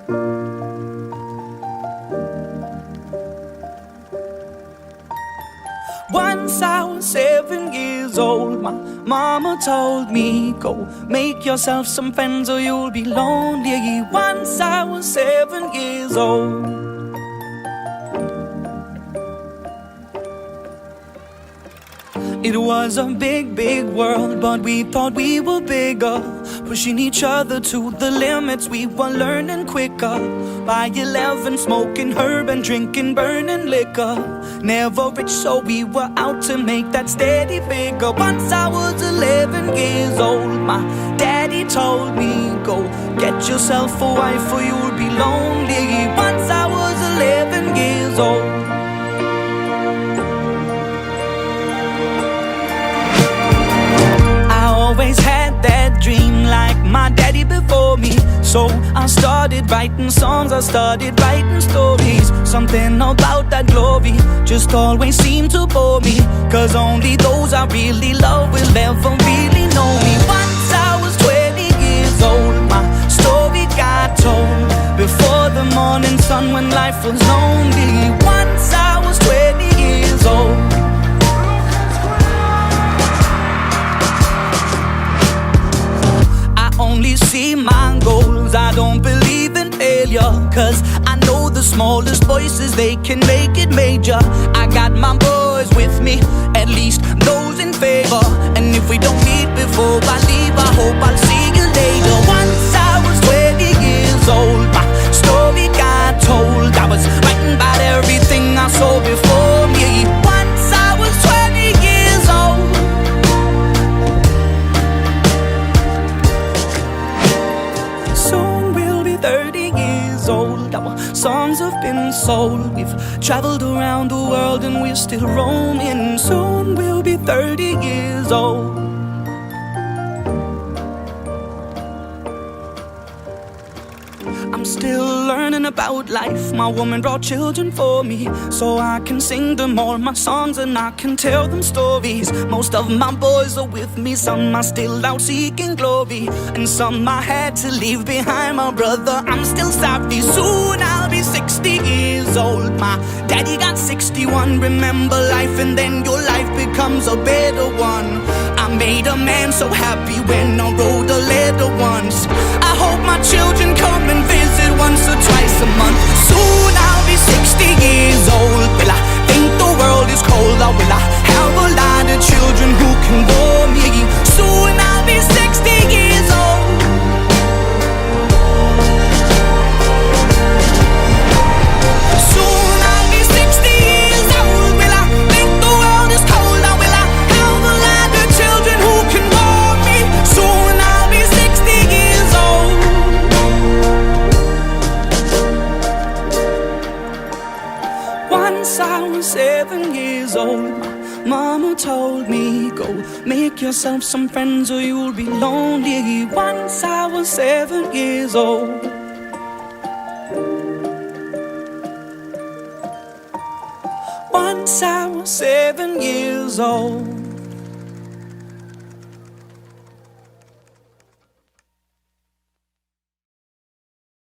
Once I was 7 years old, my mama told me, go make yourself some friends or you'll be lonely. Once I was 7 years old. It was a big, big world, but we thought we were bigger, pushing each other to the limits. We were learning quicker. By 11, smoking herb and drinking burning liquor. Never rich, so we were out to make that steady figure. Once I was 11 years old, my daddy told me, go get yourself a wife or you'll be lonely. Once I was 11 years old. Always had that dream like my daddy before me. So I started writing songs, I started writing stories. Something about that glory just always seemed to bore me, 'cause only those I really love will ever really know me. Once I was 20 years old, my story got told before the morning sun when life was lonely. Once I was 20 years old. Only see my goals, I don't believe in failure, 'cause I know the smallest voices, they can make it major. I got my boys with me, at least those in favor. And if we don't meet before I leave, I hope I'll see you later. Once I was 20 years old, my story got told. I was writing about everything I saw before me. Once I was 20 years old. Old. Our songs have been sold. We've traveled around the world and we're still roaming. Soon we'll be 30 years old. I'm still learning about life. My woman brought children for me, so I can sing them all my songs and I can tell them stories. Most of my boys are with me, some are still out seeking glory, and some I had to leave behind. My brother, I'm still sorry. Soon I'll be 60 years old. My daddy got 61. Remember life and then your life becomes a better one. I made a man so happy when I wrote a letter once. I hope my children come and visit once or twice a month. Soon I'll be 60 years old. Will I think the world is cold, or will I have a lot of children who can bore me? Soon I'll be 60 years old. Soon I'll be 60 years old. Will I think the world is cold, or will I have a lot of children who can bore me? Soon I'll be 60 years old. Once I was 7 years old, mama told me, go make yourself some friends or you'll be lonely. Once I was 7 years old. Once I was 7 years old.